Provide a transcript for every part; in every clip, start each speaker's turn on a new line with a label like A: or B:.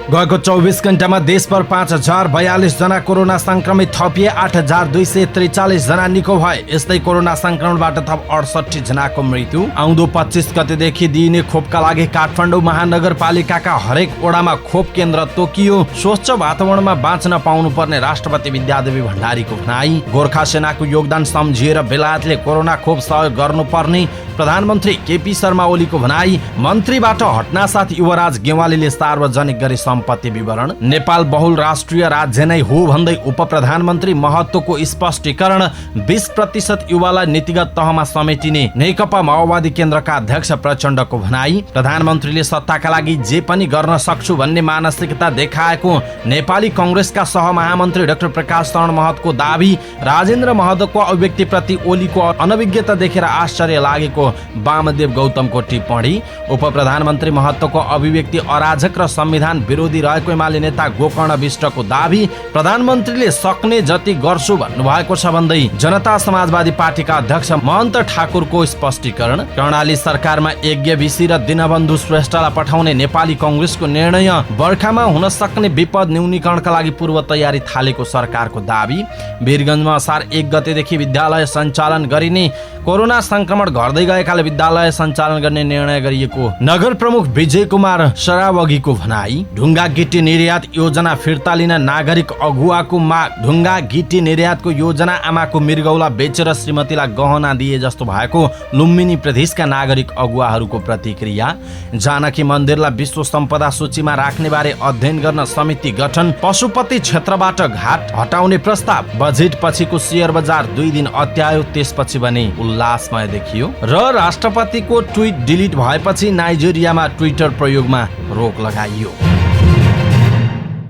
A: गएको 24 घण्टामा देशभर 5042 जना कोरोना संक्रमित थपिए, 8243 जना निको भए। यस्तै कोरोना संक्रमणबाट थप 68 जनाको मृत्यु। आउँदो 25 गतेदेखि दिइने खोपका लागि काठमाडौँ महानगरपालिकाका हरेक वडामा खोप केन्द्र तोकियो। स्वच्छ वातावरणमा बाँच्न पाउनुपर्ने राष्ट्रपति विद्यादेवी भण्डारीको भनाई। गोर्खा सेनाको योगदान सम्झिएर बेलायतले कोरोना खोप सहयोग गर्नुपर्ने प्रधानमन्त्री केपी शर्मा ओलीको भनाई। मन्त्रीबाट हट्नासाथ युवराज गेवालीले सार्वजनिक गरी सम्पत्ति विवरण। नेपाल बहुल राष्ट्रिय राज्य नै हो भन्दै उप प्रधानमन्त्री महतोको स्पष्टीकरण। 20% युवालाई नीतिगत तहमा समेटिने नेकपा माओवादी केन्द्रका अध्यक्ष प्रचण्डको भनाई। प्रधानमन्त्रीले सत्ताका लागि जे पनि गर्न सक्छु भन्ने मानसिकता देखाएको नेपाली कांग्रेसका सहमहामन्त्री डाक्टर प्रकाश शरण महतको दावी। राजेन्द्र महतोको अभिव्यक्तिप्रति ओलीको अनभिज्ञता देखेर आश्चर्य लागेको वामदेव गौतमको टिप्पणी। उप प्रधानमन्त्री महतोको अभिव्यक्ति अराजक र संविधान विरोधी रहेको एमाले नेता गोकर्ण विष्टको दावी। प्रधानमन्त्रीले सक्ने जति गर्छु भन्नुभएको छ भन्दै जनता समाजवादी पार्टीका अध्यक्ष महन्त ठाकुरको स्पष्टीकरण। कर्णाली सरकारमा यज्ञ विसी र दीनबन्धु श्रेष्ठलाई पठाउने नेपाली कांग्रेसको निर्णय। बर्खामा हुन सक्ने विपद न्यूनीकरणका लागि पूर्व तयारी थालेको सरकारको दावी। वीरगञ्जमा असार 1 गतेदेखि विद्यालय सञ्चालन गरिने। कोरोना संक्रमण घट्दै गएकाले विद्यालय सञ्चालन गर्ने निर्णय गरिएको नगर प्रमुख विजय कुमार सरावगीको भनाई। ढुङ्गा गिटी निर्यात योजना फिर्ता लिन नागरिक अगुवाको माग। ढुङ्गा गिटी निर्यातको योजना आमाको मृगौला बेचेर श्रीमतीलाई गहना दिए जस्तो भएको लुम्बिनी प्रदेशका नागरिक अगुवाहरूको प्रतिक्रिया। जानकी मन्दिरलाई विश्व सम्पदा सूचीमा राख्ने बारे अध्ययन गर्न समिति गठन। पशुपति क्षेत्रबाट घाट हटाउने प्रस्ताव। बजेट पछिको शेयर बजार 2 दिन अत्यायो, त्यसपछि भने उल्लासमय देखियो। र राष्ट्रपतिको ट्विट डिलिट भएपछि नाइजेरियामा ट्विटर प्रयोगमा रोक लगाइयो।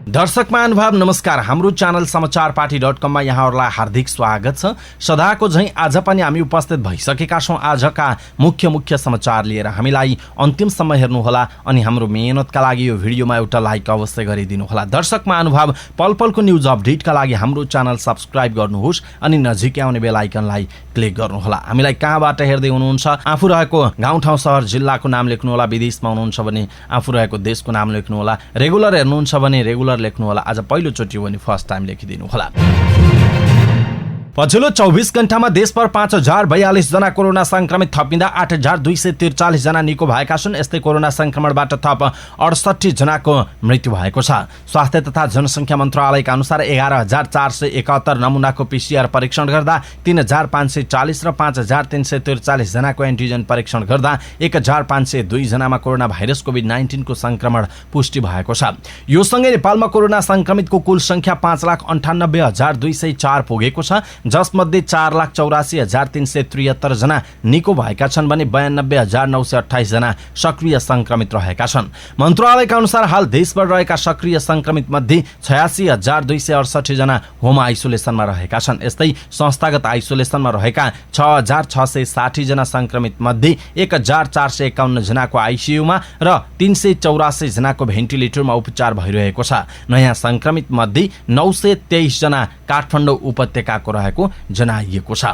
A: दर्शक महानुभाव नमस्कार। हाम्रो च्यानल समाचारपाटी.com मा यहाँहरूलाई हार्दिक स्वागत छ। सदाको झैं आज पनि हामी उपस्थित भइसकेका छौं आजका मुख्य समाचार लिएर। हामीलाई अन्तिमसम्म हेर्नुहोला अनि हाम्रो मेहनतका लागि यो भिडियोमा एउटा लाइक अवश्य गरिदिनु होला। दर्शक महानुभाव पलपलको न्यूज अपडेटका लागि हाम्रो च्यानल सब्स्क्राइब गर्नुहोस् अनि नजिकै आउने बेल आइकनलाई क्लिक गर्नुहोला। हामीलाई कहाँबाट हेर्दै हुनुहुन्छ, आफू रहेको गाउँठाउँ सहर जिल्लाको नाम लेख्नुहोला। विदेशमा हुनुहुन्छ भने आफू रहेको देशको नाम लेख्नुहोला। रेगुलर हेर्नुहुन्छ भने रेगुलर लेख्नु होला। आज पहिलो चोटि भने फर्स्ट टाइम लेखिदिनु होला। पछिल्लो 24 घण्टामा देशभर 5042 जना कोरोना संक्रमित थपिँदा 8243 जना निको भएका छन्। यस्तै कोरोना संक्रमणबाट थप 68 जनाको मृत्यु भएको छ। स्वास्थ्य तथा जनसङ्ख्या मन्त्रालयका अनुसार 11471 नमुनाको PCR परीक्षण गर्दा 3540 र 5343 जनाको एन्टिजन परीक्षण गर्दा 1502 जनामा कोरोना भाइरस कोभिड-19 को संक्रमण पुष्टि भएको छ। यो सँगै नेपालमा कोरोना संक्रमितको कुल संख्या 5,98,204 पुगेको छ, जसमध्ये 4,84,373 जना निको भएका छन् भने 92,928 जना सक्रिय संक्रमित रहेका छन्। मन्त्रालयका अनुसार हाल देशभर रहेका सक्रिय संक्रमित मध्ये 86,268 जना होम आइसोलेसनमा रहेका छन्। यस्तै संस्थागत आइसोलेसनमा रहेका 6,660 जना संक्रमित मध्ये 1,451 जनाको आइसियुमा र 384 जनाको भेन्टिलेटरमा उपचार भइरहेको छ। नयाँ संक्रमित मध्ये 923 जना काठमाडौँ उपत्यकाको रहेको जनाइएको छ।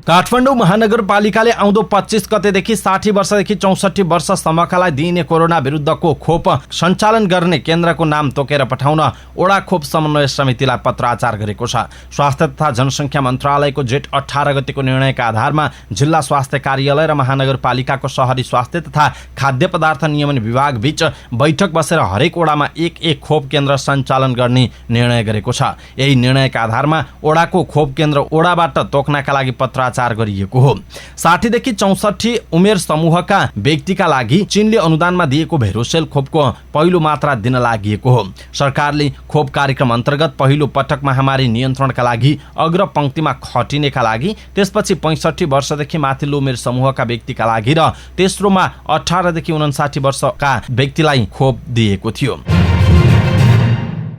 A: काठमाडौँ महानगरपालिकाले आउँदो 25 गतेदेखि 60 वर्षदेखि 64 वर्षसम्मकालाई दिइने कोरोना विरुद्धको खोप सञ्चालन गर्ने केन्द्रको नाम तोकेर पठाउन वडा खोप समन्वय समितिलाई पत्राचार गरेको छ। स्वास्थ्य तथा जनसङ्ख्या मन्त्रालयको जेठ 18 गतेको निर्णयका आधारमा जिल्ला स्वास्थ्य कार्यालय र महानगरपालिकाको शहरी स्वास्थ्य तथा खाद्य पदार्थ नियमन विभाग बीच बैठक बसेर हरेक वडामा एक खोप केन्द्र सञ्चालन गर्ने निर्णय गरेको छ। यही निर्णयका आधारमा वडाको खोप केन्द्र वडाबाट तोक्नका लागि पत्राचार गरिएको हो। 60 देखि 64 उमेर समूहका व्यक्तिका लागि चीनले अनुदानमा दिएको भेरोसेल खोपको पहिलो मात्रा दिन लागि हो। सरकारले खोप कार्यक्रम अन्तर्गत पहिलो पटक महामारी नियन्त्रणका लागि अग्रपंक्तिमा खटिनेका लागि, त्यसपछि 65 वर्षदेखि माथिल्लो उमेर समूहका व्यक्तिका लागि र तेस्रोमा 18 देखि 59 वर्षका व्यक्तिलाई खोप दिएको थियो।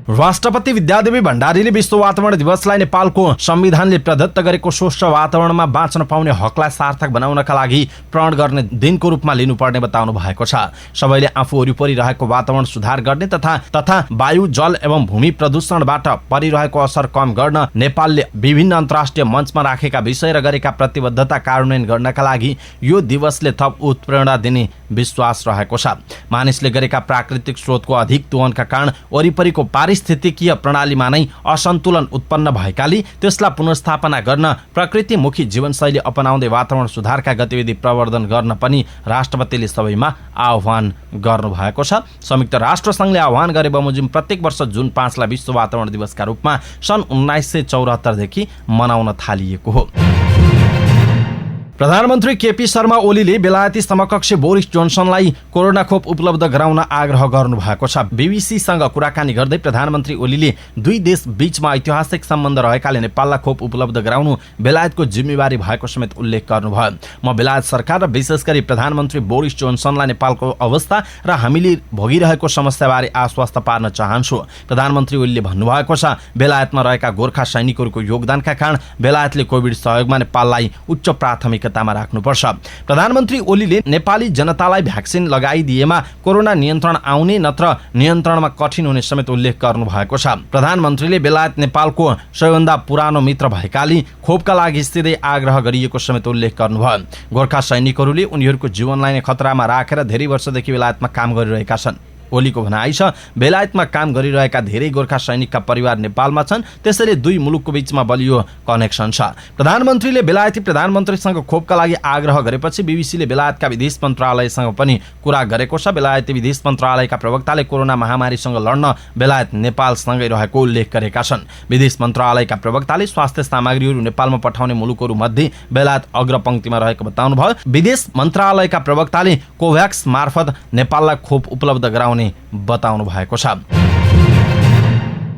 A: राष्ट्रपति विद्यादेवी भण्डारीले विश्व वातावरण दिवसलाई नेपालको संविधानले प्रदत्त गरेको स्वच्छ वातावरणमा बाँच्न पाउने हकलाई सार्थक बनाउनका लागि प्रण गर्ने दिनको रूपमा लिनुपर्ने बताउनु भएको छ। सबैले आफू वरिपरि रहेको वातावरण सुधार गर्ने तथा वायु, जल एवं भूमि प्रदूषणबाट परिरहेको असर कम गर्न नेपालले विभिन्न अन्तर्राष्ट्रिय मञ्चमा राखेका विषय र गरेका प्रतिबद्धता कार्यान्वयन गर्नका लागि यो दिवसले थप उत्प्रेरणा दिने विश्वास रहेको छ। मानिसले गरेका प्राकृतिक स्रोतको अधिक दोहनका कारण वरिपरिको पारिस्थितिकीय प्रणालीमा नै असन्तुलन उत्पन्न भएकाले त्यसलाई पुनर्स्थापना गर्न प्रकृतिमुखी जीवनशैली अपनाउँदै वातावरण सुधारका गतिविधि प्रवर्धन गर्न पनि राष्ट्रपतिले सबैमा आह्वान गर्नुभएको छ। संयुक्त राष्ट्र संघले आह्वान गरे बमोजिम प्रत्येक वर्ष जुन 5 लाई विश्व वातावरण दिवसका रूपमा सन् 1974 देखि मनाउन थालिएको हो। प्रधानमन्त्री केपी शर्मा ओलीले बेलायती समकक्ष बोरिस जोन्सनलाई कोरोना खोप उपलब्ध गराउन आग्रह गर्नुभएको छ। बीबीसीसँग कुराकानी गर्दै प्रधानमन्त्री ओलीले दुई देश बीचमा ऐतिहासिक सम्बन्ध रहेकाले नेपाललाई खोप उपलब्ध गराउनु बेलायतको जिम्मेवारी भएको समेत उल्लेख गर्नुभयो। म बेलायत सरकार र विशेष गरी प्रधानमन्त्री बोरिस जोन्सनलाई नेपालको अवस्था र हामीले भोगिरहेको समस्याबारे आश्वस्त पार्न चाहन्छु। प्रधानमन्त्री ओलीले भन्नुभएको छ, बेलायतमा रहेका गोर्खा सैनिकहरूको योगदानका कारण बेलायतले कोभिड सहयोगमा नेपाललाई उच्च प्राथमिकता राख्नुपर्छ। प्रधानमन्त्री ओलीले नेपाली जनतालाई भ्याक्सिन लगाइदिएमा कोरोना नियन्त्रण आउने नत्र नियन्त्रणमा कठिन हुने समेत उल्लेख गर्नुभएको छ। प्रधानमन्त्रीले बेलायत नेपालको सबैभन्दा पुरानो मित्र भएकाले खोपका लागि सिधै आग्रह गरिएको समेत उल्लेख गर्नुभयो। गोर्खा सैनिकहरूले उनीहरूको जीवनलाई नै खतरामा राखेर धेरै वर्षदेखि बेलायतमा काम गरिरहेका छन्। ओलीको भनाइ छ, बेलायतमा काम गरिरहेका धेरै गोर्खा सैनिकका परिवार नेपालमा छन्, त्यसैले दुई मुलुकको बीचमा बलियो कनेक्सन छ। प्रधानमन्त्रीले बेलायती प्रधानमन्त्रीसँग खोपका लागि आग्रह गरेपछि बीबीसीले बेलायतका विदेश मन्त्रालयसँग पनि कुरा गरेको छ। बेलायती विदेश मन्त्रालयका प्रवक्ताले कोरोना महामारीसँग लड्न बेलायत नेपालसँगै रहेको उल्लेख गरेका छन्। विदेश मन्त्रालयका प्रवक्ताले स्वास्थ्य सामग्रीहरू नेपालमा पठाउने मुलुकहरू मध्ये बेलायत अग्रपंक्तिमा रहेको बताउनुभयो। विदेश मन्त्रालयका प्रवक्ताले कोभ्याक्स मार्फत नेपाललाई खोप उपलब्ध गराउने बताउनु भएको छ।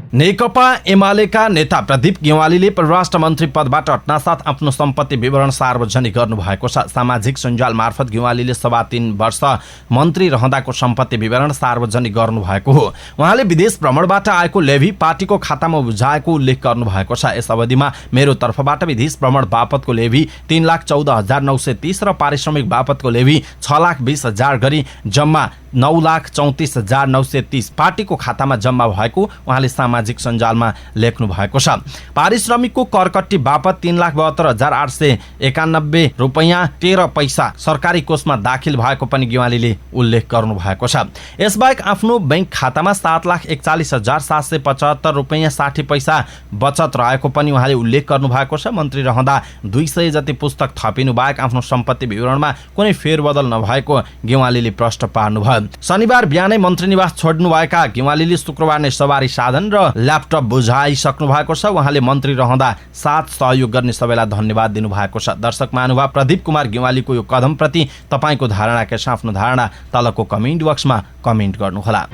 A: नेकपा एमालेका नेता प्रदीप गेवालीले परराष्ट्र मन्त्री पदबाट हट्नासाथ आफ्नो सम्पत्ति विवरण सार्वजनिक गर्नुभएको छ। सामाजिक सञ्जाल मार्फत गेवालीले 3.5 वर्ष मन्त्री रहँदाको सम्पत्ति विवरण सार्वजनिक गर्नुभएको हो। उहाँले विदेश भ्रमणबाट आएको लेभी पार्टीको खातामा बुझाएको उल्लेख गर्नुभएको छ। यस अवधिमा मेरो तर्फबाट विदेश भ्रमण बापतको लेभी 3,14,930 र पारिश्रमिक बापतको लेभी 6,20,000 गरी जम्मा 9,34,930 पार्टीको खातामा जम्मा भएको उहाँले सामाजिक सञ्जालमा लेख्नु भएको छ। पारिश्रमिकको करकट्टी बापत 3,72,891 रुपैयाँ 13 पैसा सरकारी कोषमा दाखिल भएको पनि गेवालीले उल्लेख गर्नु भएको छ। यसबाहेक आफ्नो बैंक खातामा 7,41,775 रुपैयाँ 60 पैसा बचत रहेको पनि उहाँले उल्लेख गर्नु भएको छ। मन्त्री रहँदा 200 जति पुस्तक थपिनु बाहेक आफ्नो सम्पत्ति विवरणमा कुनै फेरबदल नभएको गेवालीले प्रश्न पार्नुभयो। शनिबार बिहानै मन्त्री निवास छोड्नुभएका गेवालीले शुक्रबार नै सवारी साधन र ल्यापटप बुझाइसक्नु भएको छ। उहाँले मन्त्री रहँदा साथ सहयोग गर्ने सबैलाई धन्यवाद दिनुभएको छ। दर्शक महानुभाव, प्रदीप कुमार गेवालीको यो कदमप्रति तपाईँको धारणा के छ? आफ्नो धारणा तलको कमेन्ट बक्समा कमेन्ट गर्नुहोला।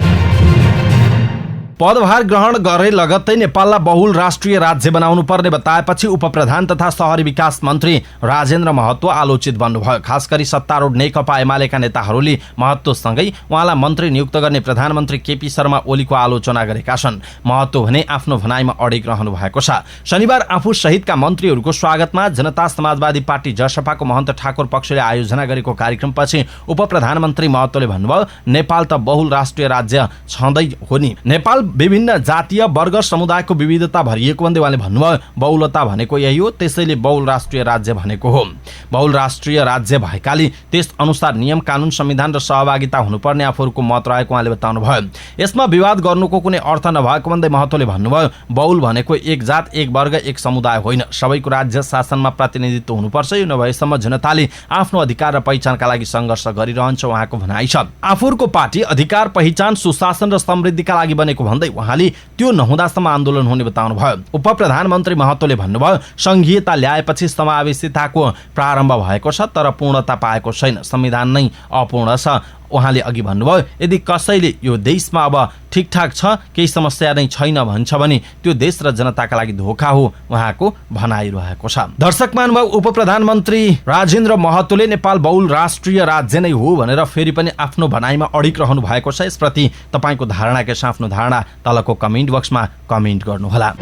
A: पदभार ग्रहण गरे लगत्तै नेपाललाई बहुल राष्ट्रिय राज्य बनाउनु पर्ने बताएपछि उपप्रधान तथा शहरी विकास मन्त्री राजेन्द्र महतो आलोचित बन्नुभयो। खास गरी सत्तारूढ नेकपा एमालेका नेताहरूले महतोसँगै उहाँलाई मन्त्री नियुक्त गर्ने प्रधानमन्त्री केपी शर्मा ओलीको आलोचना गरेका छन्। महतो भने आफ्नो भनाइमा अडिग रहनु भएको छ। शनिबार आफू सहितका मन्त्रीहरूको स्वागतमा जनता समाजवादी पार्टी जसपाको महन्त ठाकुर पक्षले आयोजना गरेको कार्यक्रमपछि उपप्रधानमन्त्री महतोले भन्नुभयो, नेपाल त बहुल राष्ट्रिय राज्य छँदै हो नि। नेपाल विभिन्न जातीय वर्ग समुदायको विविधता भरिएको भन्दै उहाँले भन्नुभयो, बहुलता भनेको यही हो, त्यसैले बहुल राष्ट्रिय राज्य भनेको हो। बहुल राष्ट्रिय राज्य भएकाले त्यस अनुसार नियम कानुन संविधान र सहभागिता हुनुपर्ने आफूहरूको मत रहेको उहाँले बताउनु भयो। यसमा विवाद गर्नुको कुनै अर्थ नभएको भन्दै महतोले भन्नुभयो, बहुल भनेको एक जात एक वर्ग एक समुदाय होइन, सबैको राज्य शासनमा प्रतिनिधित्व हुनुपर्छ। यो नभएसम्म जनताले आफ्नो अधिकार र पहिचानका लागि सङ्घर्ष गरिरहन्छ उहाँको भनाइ छ। आफूहरूको पार्टी अधिकार पहिचान सुशासन र समृद्धिका लागि बनेको भन्दै उहाँले त्यो नहुँदासम्म आन्दोलन हुने बताउनु भयो। उपप्रधानमन्त्री महतोले भन्नुभयो, संघीयता ल्याएपछि समावेशिताको प्रारम्भ भएको छ तर पूर्णता पाएको छैन, संविधान नै अपूर्ण छ। उहाँले अघि भन्नुभयो, यदि कसैले यो देशमा अब ठिकठाक छ, केही समस्या नै छैन भन्छ भने त्यो देश र जनताका लागि धोका हो उहाँको भनाइरहेको छ। दर्शक महानुभाव, उप प्रधानमन्त्री राजेन्द्र महतोले नेपाल बहुल राष्ट्रिय राज्य नै हो भनेर फेरि पनि आफ्नो भनाइमा अडिक रहनु भएको छ। यसप्रति तपाईँको धारणा के छ? आफ्नो धारणा तलको कमेन्ट बक्समा कमेन्ट गर्नुहोला।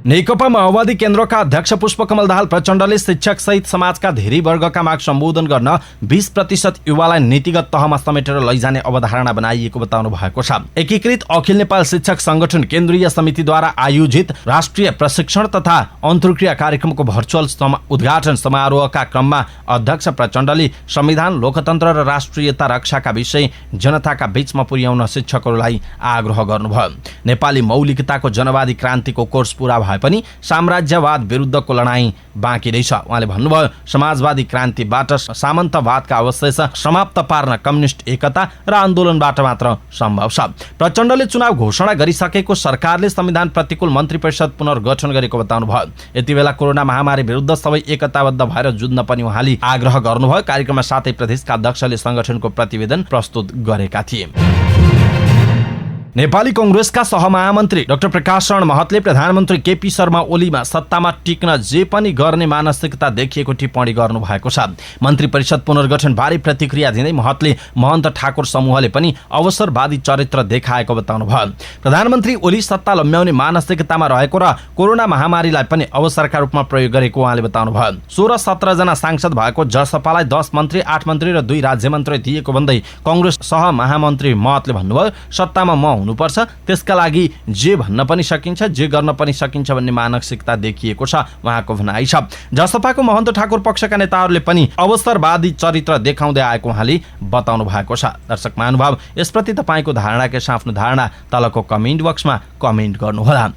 A: नेकपा माओवादी केन्द्रका अध्यक्ष पुष्पकमल दाहाल प्रचण्डले शिक्षक सहित समाजका धेरै वर्गका माग सम्बोधन गर्न 20% युवालाई नीतिगत तहमा समेटेर लैजाने अवधारणा बनाइएको बताउनु भएको छ। एकीकृत अखिल नेपाल शिक्षक संगठन केन्द्रीय समितिद्वारा आयोजित राष्ट्रिय प्रशिक्षण तथा अन्तर्क्रिया कार्यक्रमको भर्चुअल उद्घाटन समारोहका क्रममा अध्यक्ष प्रचण्डले संविधान, लोकतन्त्र र राष्ट्रियता रक्षाका विषय जनताका बीचमा पुर्याउन शिक्षकहरूलाई आग्रह गर्नुभयो। नेपाली मौलिकताको जनवादी क्रान्तिको कोर्स पूरा पनि साम्राज्यवाद विरुद्धको लडाईँ बाँकी नै छ। उहाँले भन्नुभयो, समाजवादी क्रान्तिबाट सामन्तवादका अवशेष समाप्त पार्न कम्युनिस्ट एकता र आन्दोलनबाट मात्र सम्भव छ। प्रचण्डले चुनाव घोषणा गरिसकेको सरकारले संविधान प्रतिकूल मन्त्री परिषद पुनर्गठन गरेको बताउनुभयो। यति बेला कोरोना महामारी विरुद्ध सबै एकताबद्ध भएर जुझ्न पनि उहाँले आग्रह गर्नुभयो। कार्यक्रममा साथै प्रदेशका अध्यक्षले संगठनको प्रतिवेदन प्रस्तुत गरेका थिए। नेपाली कांग्रेसका सहमहामन्त्री डाक्टर प्रकाश शरण महतले प्रधानमन्त्री केपी शर्मा ओलीमा सत्तामा टिक्न जे पनि गर्ने मानसिकता देखिएको टिप्पणी गर्नु भएको छ। मन्त्री परिषद पुनर्गठन बारे प्रतिक्रिया दिँदै महतले महन्त ठाकुर समूहले पनि अवसरवादी चरित्र देखाएको बताउनुभयो। प्रधानमन्त्री ओली सत्ता लम्ब्याउने मानसिकतामा रहेको र कोरोना महामारीलाई पनि अवसरका रूपमा प्रयोग गरेको उहाँले बताउनुभयो। 16-17 जना सांसद भएको जसपालाई 10 मन्त्री, 8 मन्त्री र 2 राज्य मन्त्री दिएको भन्दै कांग्रेस सहमहामन्त्री महतले भन्नुभयो, सत्तामा म हुनुपर्छ, त्यसका लागि जे भन्न पनि सकिन्छ, जे गर्न पनि सकिन्छ भन्ने मानसिकता देखिएको छ उहाँको भनाइ छ। जसपाको महन्त ठाकुर पक्षका नेताहरूले पनि अवसरवादी चरित्र देखाउँदै आएको उहाँले बताउनु भएको छ। दर्शक महानुभाव, यसप्रति तपाईँको धारणा के छ? आफ्नो धारणा तलको कमेन्ट बक्समा कमेन्ट गर्नुहोला।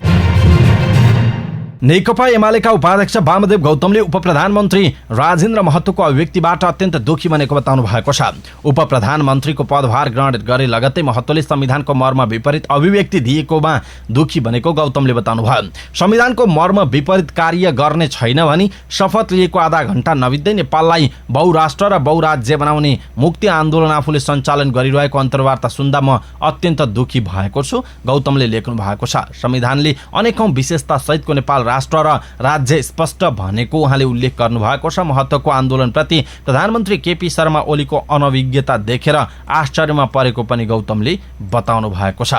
A: नेकपा एमालेका उपाध्यक्ष वामदेव गौतमले उप प्रधानमन्त्री राजेन्द्र महतोको अभिव्यक्तिबाट अत्यन्त दुखी बनेको बताउनु भएको छ। उप प्रधानमन्त्रीको पदभार ग्रहण गरे लगत्तै महतोले संविधानको मर्म विपरीत अभिव्यक्ति दिएकोमा दुखी बनेको गौतमले बताउनुभयो। संविधानको मर्म विपरीत कार्य गर्ने छैन भनी शपथ लिएको आधा घण्टा नबित्दै नेपाललाई बहुराष्ट्र र बहुराज्य बनाउने मुक्ति आन्दोलन आफूले सञ्चालन गरिरहेको अन्तर्वार्ता सुन्दा म अत्यन्त दुखी भएको छु, गौतमले लेख्नु भएको छ। संविधानले अनेकौं विशेषता सहितको नेपाल राष्ट्र र राज्य स्पष्ट भनेको उहाँले उल्लेख गर्नुभएको छ। महत्त्वको आन्दोलनप्रति प्रधानमन्त्री केपी शर्मा ओलीको अनभिज्ञता देखेर आश्चर्यमा परेको पनि गौतमले बताउनु भएको छ।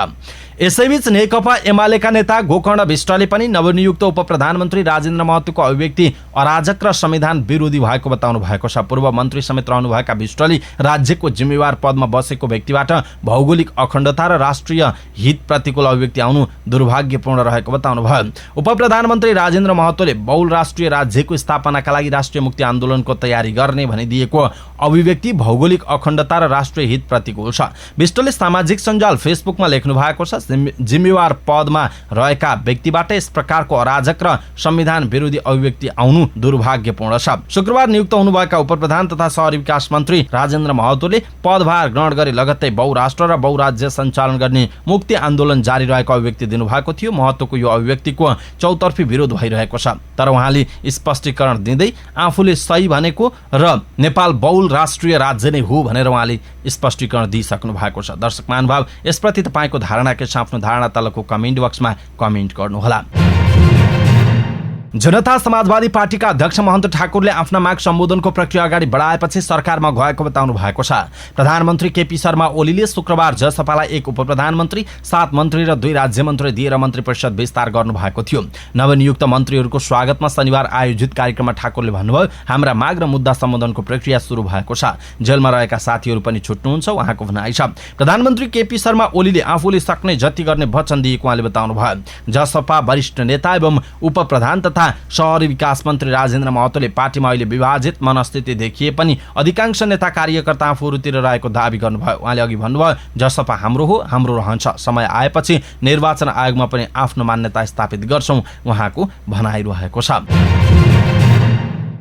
A: यसैबीच नेकपा एमालेका नेता गोकर्ण विष्टले पनि नवनियुक्त उप प्रधानमन्त्री राजेन्द्र महतोको अभिव्यक्ति अराजक र संविधान विरोधी भएको बताउनु भएको छ। पूर्व मन्त्री समेत रहनुभएका विष्टले राज्यको जिम्मेवार पदमा बसेको व्यक्तिबाट भौगोलिक अखण्डता र राष्ट्रिय हित प्रतिकूल अभिव्यक्ति आउनु दुर्भाग्यपूर्ण रहेको बताउनु भयो। उप प्रधानमन्त्री राजेन्द्र महतोले बहुल राष्ट्रिय राज्यको स्थापनाका लागि राष्ट्रिय मुक्ति आन्दोलनको तयारी गर्ने भनिदिएको अभिव्यक्ति भौगोलिक अखण्डता र राष्ट्रिय हित प्रतिकूल छ। विष्टले सामाजिक सञ्जाल फेसबुकमा लेख्नु भएको छ, जिम्मेवार पदमा रहेका व्यक्तिबाट यस प्रकारको अराजक र संविधान विरोधी अभिव्यक्ति आउनु दुर्भाग्यपूर्ण छ। शुक्रबार नियुक्त हुनुभएका उप प्रधान तथा शहरी विकास मन्त्री राजेन्द्र महतोले पदभार ग्रहण गरे लगत्तै बहुराष्ट्र र बहुराज्य सञ्चालन गर्ने मुक्ति आन्दोलन जारी रहेको अभिव्यक्ति दिनुभएको थियो। महतोको यो अभिव्यक्तिको चौतर्फी विरोध भइरहेको छ, तर उहाँले स्पष्टीकरण दिँदै आफूले सही भनेको र नेपाल बहुल राष्ट्रिय राज्य नै हो भनेर उहाँले स्पष्टीकरण दिइसक्नु भएको छ। दर्शक महानुभाव, यसप्रति तपाईँको धारणा के छ? आफ्नो धारणा तलको कमेन्ट बक्समा कमेन्ट गर्नुहोला। जनता समाजवादी पार्टीका अध्यक्ष महन्त ठाकुरले आफ्ना माग सम्बोधनको प्रक्रिया अगाडि बढाएपछि सरकारमा गएको बताउनु भएको छ। प्रधानमन्त्री केपी शर्मा ओलीले शुक्रबार जसपालाई 1 उप प्रधानमन्त्री, 7 मन्त्री र 2 राज्य मन्त्री दिएर मन्त्री परिषद विस्तार गर्नुभएको थियो। नवनियुक्त मन्त्रीहरूको स्वागतमा शनिबार आयोजित कार्यक्रममा ठाकुरले भन्नुभयो, हाम्रा माग र मुद्दा सम्बोधनको प्रक्रिया सुरु भएको छ, जेलमा रहेका साथीहरू पनि छुट्नुहुन्छ उहाँको भनाइ छ। प्रधानमन्त्री केपी शर्मा ओलीले आफूले सक्ने जति गर्ने वचन दिएको उहाँले बताउनुभयो। जसपा वरिष्ठ नेता एवं उप प्रधान तथा शहरी विकास मन्त्री राजेन्द्र महतोले पार्टीमा अहिले विभाजित मनस्थिति देखिए पनि अधिकांश नेता कार्यकर्ता आफूहरूतिर रहेको दावी गर्नुभयो। उहाँले अघि भन्नुभयो, जसपा हाम्रो हो, हाम्रो रहन्छ, समय आएपछि निर्वाचन आयोगमा पनि आफ्नो मान्यता स्थापित गर्छौं उहाँको भनाइरहेको छ।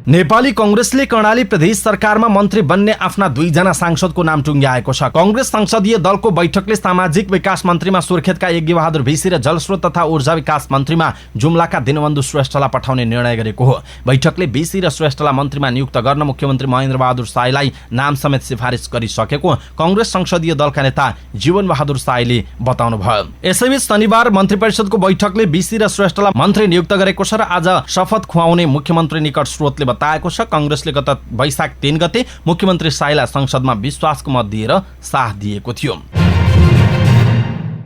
A: नेपाली कांग्रेसले कर्णाली प्रदेश सरकारमा मन्त्री बन्ने आफ्ना 2 जना सांसदको नाम टुङ्ग्याएको छ। कांग्रेस संसदीय दलको बैठकले सामाजिक विकास मन्त्रीमा सुर्खेतका यज्ञबहादुर भिसी र जलस्रोत तथा ऊर्जा विकास मन्त्रीमा जुम्लाका दिनबन्धु श्रेष्ठलाई पठाउने निर्णय गरेको हो। बैठकले भिसी र श्रेष्ठलाई मन्त्रीमा नियुक्त गर्न मुख्यमन्त्री महेन्द्र बहादुर शाहलाई नाम समेत सिफारिस गरिसकेको कांग्रेस संसदीय दलका नेता जीवन बहादुर शाहले बताउनुभयो। यसैबीच शनिबार मन्त्री परिषदको बैठकले भिसी र श्रेष्ठलाई मन्त्री नियुक्त गरेको छ र आज शपथ खुवाउने मुख्यमन्त्री निकट स्रोतले बताएको छ। कांग्रेसले गत वैशाख 3 गते मुख्यमन्त्री शाहलाई संसदमा विश्वासको मत दिएर साथ दिएको थियो।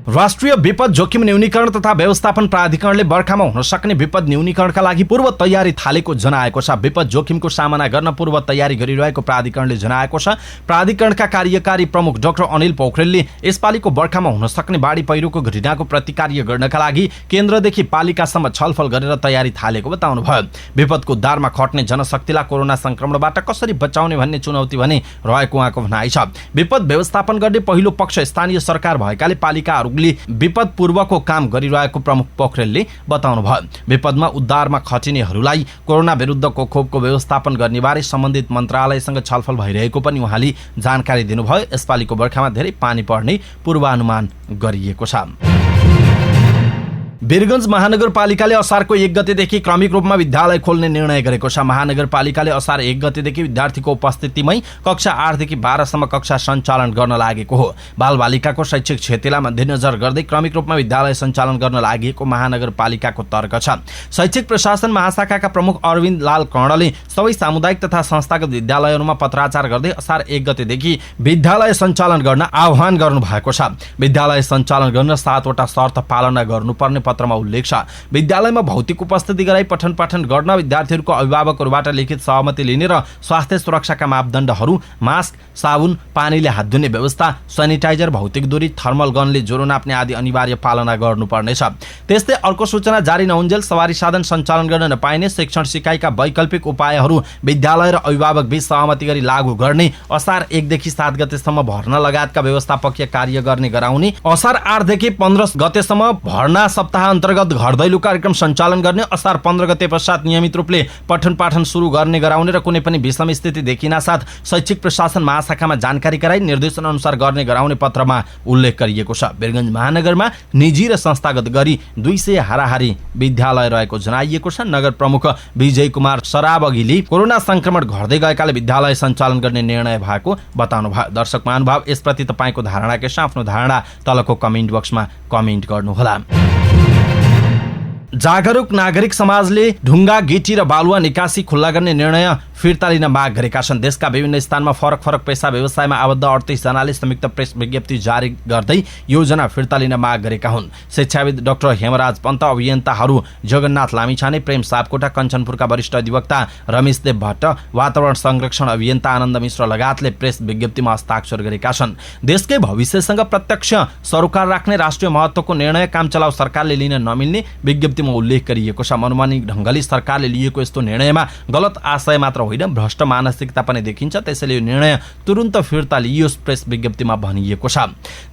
A: राष्ट्रिय विपद जोखिम न्यूनीकरण तथा व्यवस्थापन प्राधिकरणले बर्खामा हुन सक्ने विपद न्यूनीकरणका लागि पूर्व तयारी थालेको जनाएको छ। विपद जोखिमको सामना गर्न पूर्व तयारी गरिरहेको प्राधिकरणले जनाएको छ। प्राधिकरणका कार्यकारी प्रमुख डाक्टर अनिल पोखरेलले यसपालिको बर्खामा हुन सक्ने बाढी पहिरोको घटनाको प्रतिकार गर्नका लागि केन्द्रदेखि पालिकासम्म छलफल गरेर तयारी थालेको बताउनुभयो। विपदको दारमा खट्ने जनशक्तिलाई कोरोना संक्रमणबाट कसरी बचाउने भन्ने चुनौती भने रहेको उहाँको भनाइ छ। विपद व्यवस्थापन गर्ने पहिलो पक्ष स्थानीय सरकार भएकाले पालिकाहरू विपद पूर्वको काम गरिरहेको प्रमुख पोखरेलले बताउनुभयो। विपदमा उद्धारमा खटिनेहरूलाई कोरोना विरुद्धको खोपको व्यवस्थापन गर्ने बारे सम्बन्धित मन्त्रालयसँग छलफल भइरहेको पनि उहाँले जानकारी दिनुभयो। यसपालिको बर्खामा धेरै पानी पर्ने पूर्वानुमान गरिएको छ। वीरगञ्ज महानगरपालिकाले असारको 1 गतेदेखि क्रमिक रूपमा विद्यालय खोल्ने निर्णय गरेको छ। महानगरपालिकाले असार 1 गतेदेखि विद्यार्थीको उपस्थितिमै कक्षा 8 देखि 12 सम्म कक्षा सञ्चालन गर्न लागेको हो। बालबालिकाको शैक्षिक क्षतिलाई मध्यनजर गर्दै क्रमिक रूपमा विद्यालय सञ्चालन गर्न लागेको महानगरपालिकाको तर्क छ। शैक्षिक प्रशासन महाशाखाका प्रमुख अरविन्द लाल कर्णले सबै सामुदायिक तथा संस्थागत विद्यालयहरूमा पत्राचार गर्दै असार 1 गतेदेखि विद्यालय सञ्चालन गर्न आह्वान गर्नु भएको छ। विद्यालय सञ्चालन गर्न 7 वटा शर्त पालना गर्नुपर्ने पत्रमा उल्लेख छ। विद्यालयमा भौतिक उपस्थिति गराई पठन पाठन गर्न, विद्यार्थीहरूको अभिभावकहरूबाट लिखित सहमति लिने र स्वास्थ्य सुरक्षाका मापदण्डहरू, मास्क, साबुन, पानीले हात धुने व्यवस्था, सेनिटाइजर, भौतिक दूरी, थर्मल गनले ज्वरो नाप्ने आदि अनिवार्य पालना गर्नुपर्नेछ। त्यस्तै अर्को सूचना जारी नहुन्जेल सवारी साधन सञ्चालन गर्न नपाइने, शिक्षण सिकाइका वैकल्पिक उपायहरू विद्यालय र अभिभावक बीच सहमति गरी लागू गर्ने, असार 1 देखि 7 गतेसम्म भर्ना लगायतका व्यवस्थापकीय कार्य गर्ने गराउने, असार 8 देखि 15 गतेसम्म भर्ना सप्ताह अन्तर्गत घर दैलो कार्यक्रम सञ्चालन गर्ने, असार 15 गते पश्चात नियमित रूपले पठन पाठन सुरु गर्ने गराउने र कुनै पनि विषम स्थिति देखिना साथ शैक्षिक प्रशासन महाशाखामा जानकारी गराई निर्देशन अनुसार गर्ने गराउने पत्रमा उल्लेख गरिएको छ। वीरगञ्ज महानगरमा निजी र संस्थागत गरी 200 हाराहारी विद्यालय रहेको जनाइएको छ। नगर प्रमुख विजय कुमार सराबगीले कोरोना संक्रमण घट्दै गएकाले विद्यालय सञ्चालन गर्ने निर्णय भएको बताउनुभयो। दर्शक महानुभाव, यसप्रति तपाईँको धारणा के छ? आफ्नो धारणा तलको कमेन्ट बक्समा कमेन्ट गर्नुहोला। जागरुक नागरिक समाजले ढुङ्गा, गिटी र बालुवा निकासी खुल्ला गर्ने निर्णय फिर्ता लिन माग गरेका छन्। देशका विभिन्न स्थानमा फरक फरक पेसा व्यवसायमा आबद्ध 38 जनाले संयुक्त प्रेस विज्ञप्ति जारी गर्दै योजना फिर्ता लिन माग गरेका हुन्। शिक्षाविद डाक्टर हेमराज पन्त, अभियन्ताहरू जगन्नाथ लामिछाने, प्रेम सापकोटा, कञ्चनपुरका वरिष्ठ अधिवक्ता रमेश देव भट्ट, वातावरण संरक्षण अभियन्ता आनन्द मिश्र लगायतले प्रेस विज्ञप्तिमा हस्ताक्षर गरेका छन्। देशकै भविष्यसँग प्रत्यक्ष सरोकार राख्ने राष्ट्रिय महत्त्वको निर्णय कामचलाउ सरकारले लिन नमिल्ने विज्ञप्तिमा उल्लेख गरिएको छ। मनमानी ढङ्गले सरकारले लिएको यस्तो निर्णयमा गलत आशय मात्र होइन, भ्रष्ट मानसिकता पनि देखिन्छ। त्यसैले यो निर्णय तुरुन्त फिर्ता लिइयोस्, प्रेस विज्ञप्तिमा भनिएको छ।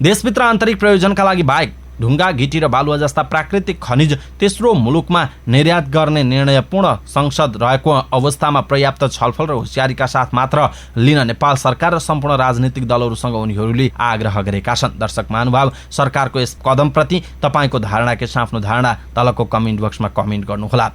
A: देशभित्र आन्तरिक प्रयोजनका लागि बाहेक ढुङ्गा, गिटी र बालुवा जस्ता प्राकृतिक खनिज तेस्रो मुलुकमा निर्यात गर्ने निर्णय पूर्ण संसद रहेको अवस्थामा पर्याप्त छलफल र होसियारीका साथ मात्र लिन नेपाल सरकार र सम्पूर्ण राजनीतिक दलहरूसँग उनीहरूले आग्रह गरेका छन्। दर्शक महानुभाव, सरकारको यस कदमप्रति तपाईँको धारणा के छ? आफ्नो धारणा तलको कमेन्ट बक्समा कमेन्ट गर्नुहोला।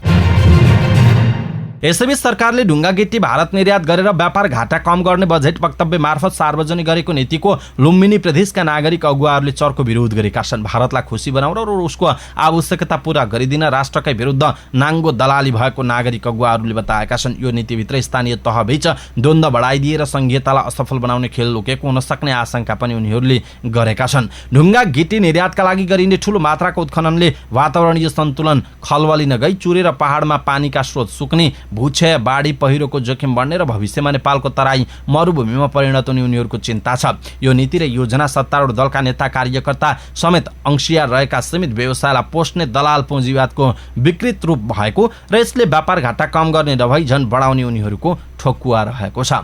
A: यसैबीच सरकारले ढुङ्गा गिट्टी भारत निर्यात गरेर व्यापार घाटा कम गर्ने बजेट वक्तव्य मार्फत सार्वजनिक गरेको नीतिको लुम्बिनी प्रदेशका नागरिक अगुवाहरूले चर्को विरोध गरेका छन्। भारतलाई खुसी बनाउन र उसको आवश्यकता पूरा गरिदिन राष्ट्रकै विरुद्ध नाङ्गो दलाली भएको नागरिक अगुवाहरूले बताएका छन्। यो नीतिभित्र स्थानीय तहबीच द्वन्द्व बढाइदिएर संघीयतालाई असफल बनाउने खेल लुकेको हुन सक्ने आशंका पनि उनीहरूले गरेका छन्। ढुङ्गा गिट्टी निर्यातका लागि गरिने ठूलो मात्राको उत्खननले वातावरणीय सन्तुलन खलबलिन गई चुरेर पहाडमा पानीका स्रोत सुक्ने, भूक्षय, बाढी पहिरोको जोखिम बढ्ने र भविष्यमा नेपालको तराई मरुभूमिमा परिणत हुने उनीहरूको चिन्ता छ। यो नीति र योजना सत्तारूढ दलका नेता कार्यकर्ता समेत अंशिया रहेका सीमित व्यवसायलाई पोष्ने दलाल पुँजीवादको विकृत रूप भएको र यसले व्यापार घाटा कम गर्ने नभई झन बढाउने उनीहरूको ठोकुवा रहेको छ।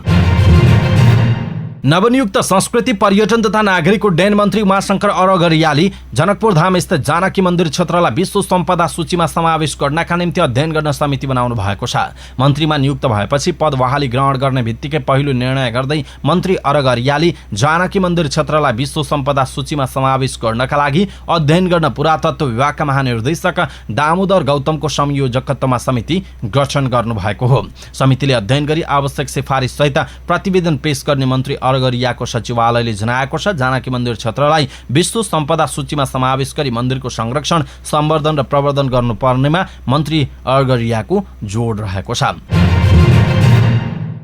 A: नवनियुक्त संस्कृति पर्यटन तथा नागरिक उड्डयन मन्त्री उमाशंकर अरगरियाली जनकपुर धाम स्थित जानकी मन्दिर क्षेत्रलाई विश्व सम्पदा सूचीमा समावेश गर्नका निम्ति अध्ययन गर्न समिति बनाउनु भएको छ। मन्त्रीमा नियुक्त भएपछि पद बहाली ग्रहण गर्ने बित्तिकै पहिलो निर्णय गर्दै मन्त्री अरगरियाली जानकी मन्दिर क्षेत्रलाई विश्व सम्पदा सूचीमा समावेश गर्नका लागि अध्ययन गर्न पुरातत्व विभागका महानिर्देशक दामोदर गौतमको संयोजकत्वमा समिति गठन गर्नु भएको हो। समितिले अध्ययन गरी आवश्यक सिफारिस सहित प्रतिवेदन पेश गर्ने मन्त्री अरगरियाको सचिवालयले जनाएको छ। जानकी मन्दिर क्षेत्रलाई विश्व सम्पदा सूचीमा समावेश गरी मन्दिरको संरक्षण, सम्वर्धन र प्रवर्धन गर्नुपर्नेमा मन्त्री अरगरियाको जोड रहेको छ।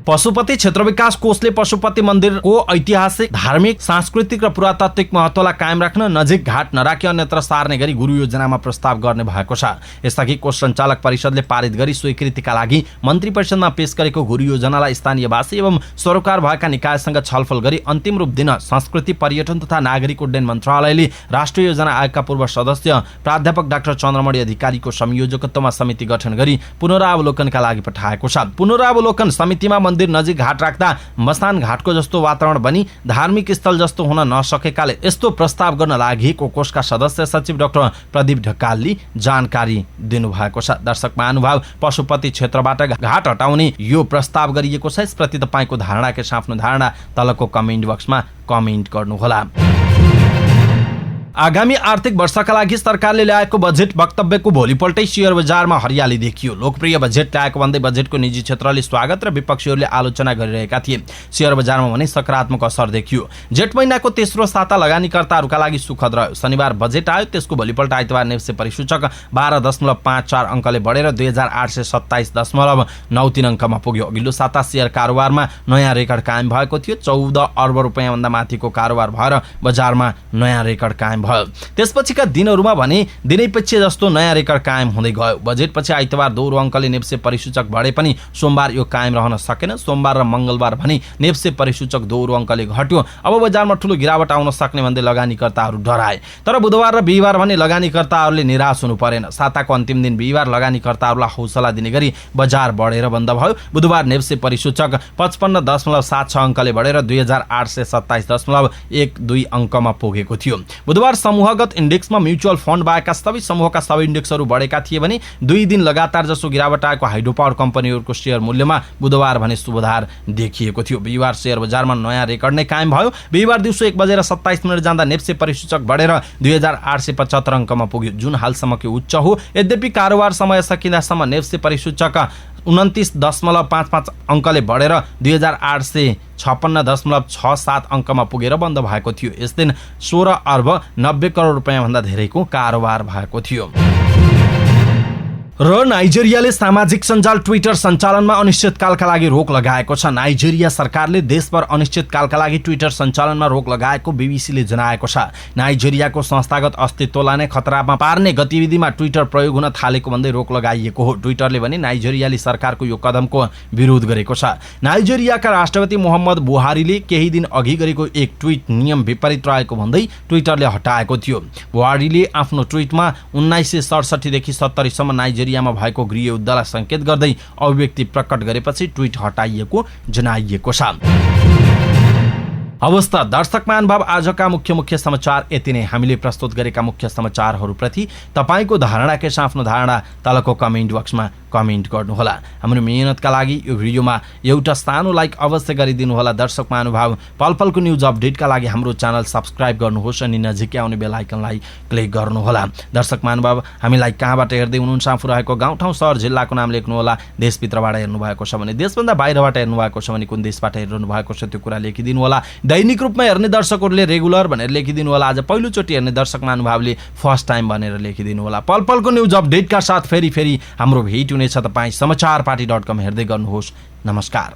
A: पशुपति क्षेत्र विकास कोषले पशुपति मन्दिरको ऐतिहासिक, धार्मिक, सांस्कृतिक र पुरातात्विक महत्त्वलाई कायम राख्न नजिक घाट नराखी अन्यत्र सार्ने गरी गुरु योजनामा प्रस्ताव गर्ने भएको छ। यसअघि कोष सञ्चालक परिषदले पारित गरी स्वीकृतिका लागि मन्त्री परिषदमा पेश गरेको गुरु योजनालाई स्थानीयवासी एवं सरोकार भएका निकायसँग छलफल गरी अन्तिम रूप दिन संस्कृति, पर्यटन तथा नागरिक उड्डयन मन्त्रालयले राष्ट्रिय योजना आयोगका पूर्व सदस्य प्राध्यापक डाक्टर चन्द्रमणि अधिकारीको संयोजकत्वमा समिति गठन गरी पुनरावलोकनका लागि पठाएको छ। पुनरावलोकन समितिमा मन्दिर नजिक घाट राख्दा मसान घाटको जस्तो वातावरण बनी धार्मिक स्थल जस्तो हुन नसकेकाले यस्तो प्रस्ताव गर्न लागि कोषका सदस्य सचिव डाक्टर प्रदीप ढकालले जानकारी दिनुभएको छ। दर्शक महानुभाव, पशुपति क्षेत्रबाट घाट हटाउने यो प्रस्ताव गरिएको छ। यसप्रति तपाईको धारणा के आफ्नो धारणा तलको कमेन्ट बक्समा कमेन्ट गर्नुहोला। आगामी आर्थिक वर्षका लागि सरकारले ल्याएको बजेट वक्तव्यको भोलिपल्टै शेयर बजारमा हरियाली देखियो। लोकप्रिय बजेट ल्याएको भन्दै बजेटको निजी क्षेत्रले स्वागत र विपक्षीहरूले आलोचना गरिरहेका थिए। शेयर बजारमा भने सकारात्मक असर देखियो। जेठ महिनाको तेस्रो साता लगानीकर्ताहरूका लागि सुखद रह्यो। शनिबार बजेट आयो, त्यसको भोलिपल्ट आइतबार नेप्से परिसूचक 12.54 अङ्कले बढेर 2887.93 अङ्कमा पुग्यो। अघिल्लो साता शेयर कारोबारमा नयाँ रेकर्ड कायम भएको थियो। 14 अर्ब रुपियाँभन्दा माथिको कारोबार भएर बजारमा नयाँ रेकर्ड कायम भयो। त्यसपछिका दिनहरूमा भने दिनैपछि जस्तो नयाँ रेकर्ड कायम हुँदै गयो। बजेटपछि आइतबार दोहोरो अङ्कले नेप्से परिसूचक बढे पनि सोमबार यो कायम रहन सकेन। सोमबार र मङ्गलबार भने नेप्से परिसूचक दोहोरो अङ्कले घट्यो। अब बजारमा ठूलो गिरावट आउन सक्ने भन्दै लगानीकर्ताहरू डराए। तर बुधबार र बिहिबार भने लगानीकर्ताहरूले निराश हुनु परेन। साताको अन्तिम दिन बिहिबार लगानीकर्ताहरूलाई हौसला दिने गरी बजार बढेर बन्द भयो। बुधबार नेप्से परिसूचक 55.76 अङ्कले बढेर 2827.12 अङ्कमा पुगेको थियो। बुधबार समूहगत इन्डेक्समा म्युचुअल फन्ड बाहेकका सबै समूहका सबै इन्डेक्सहरू बढेका थिए भने 2 दिन लगातार जसो गिरावट आएको हाइड्रो पावर कम्पनीहरूको शेयर मूल्यमा बुधबार भने सुधार देखिएको थियो। बिहिबार शेयर बजारमा नयाँ रेकर्ड नै कायम भयो। बिहिबार दिउँसो 1:27 जाँदा नेप्से परिसूचक बढेर 2875 अङ्कमा पुग्यो, जुन हालसम्मको उच्च हो। यद्यपि कारोबार समय सकिँदासम्म नेप्से परिसूचक 29.55 अङ्कले बढेर 2856.67 अङ्कमा पुगेर बन्द भएको थियो। यस दिन 16 अर्ब 90 करोड रुपियाँभन्दा धेरैको कारोबार भएको थियो। र नाइजेरियाले सामाजिक सञ्जाल ट्विटर सञ्चालनमा अनिश्चितकालका लागि रोक लगाएको छ। नाइजेरिया सरकारले देशभर अनिश्चितकालका लागि ट्विटर सञ्चालनमा रोक लगाएको बीबीसीले जनाएको छ। नाइजेरियाको संस्थागत अस्तित्वलाई नै खतरामा पार्ने गतिविधिमा ट्विटर प्रयोग हुन थालेको भन्दै रोक लगाइएको हो। ट्विटरले भने नाइजेरियाली सरकारको यो कदमको विरोध गरेको छ। नाइजेरियाका राष्ट्रपति मोहम्मद बुहारीले केही दिन अघि गरेको एक ट्विट नियम विपरीत रहेको भन्दै ट्विटरले हटाएको थियो। बुहारीले आफ्नो ट्विटमा 1967 देखि 70 सम्म नाइजेरियामा भएको गृहयुद्धलाई संकेत गर्दै अभिव्यक्ति प्रकट गरेपछि ट्विट हटाइएको जनाइएको छ। अवस्था दर्शक महानुभाव, आजका मुख्य समाचार यति नै। हामीले प्रस्तुत गरेका मुख्य समाचारहरूप्रति तपाईको धारणा के छ आफ्नो धारणा तलको कमेन्ट बक्समा कमेन्ट गर्नुहोला। हाम्रो मेहनतका लागि यो भिडियोमा एउटा सानो लाइक अवश्य गरिदिनु होला। दर्शक महानुभाव, पलपलको न्युज अपडेटका लागि हाम्रो च्यानल सब्स्क्राइब गर्नुहोस् अनि नजिकै आउने बेल आइकनलाई क्लिक गर्नुहोला। दर्शक महानुभाव, हामीलाई कहाँबाट हेर्दै हुनुहुन्छ, आफू रहेको गाउँठाउँ सहर जिल्लाको नाम लेख्नुहोला। देशभित्रबाट हेर्नुभएको छ भने, देशभन्दा बाहिरबाट हेर्नुभएको छ भने कुन देशबाट हेरिरहनु भएको छ त्यो कुरा लेखिदिनु होला। दैनिक रूपमा हेर्ने दर्शकहरूले रेगुलर भनेर लेखिदिनु होला। आज पहिलोचोटि हेर्ने दर्शक महानुभावले फर्स्ट टाइम भनेर लेखिदिनु होला। पलपलको न्युज अपडेटका साथ फेरि हाम्रो भेट हुनेछ। तपाईँ समाचारपाटी.com हेर्दै गर्नुहोस्। नमस्कार।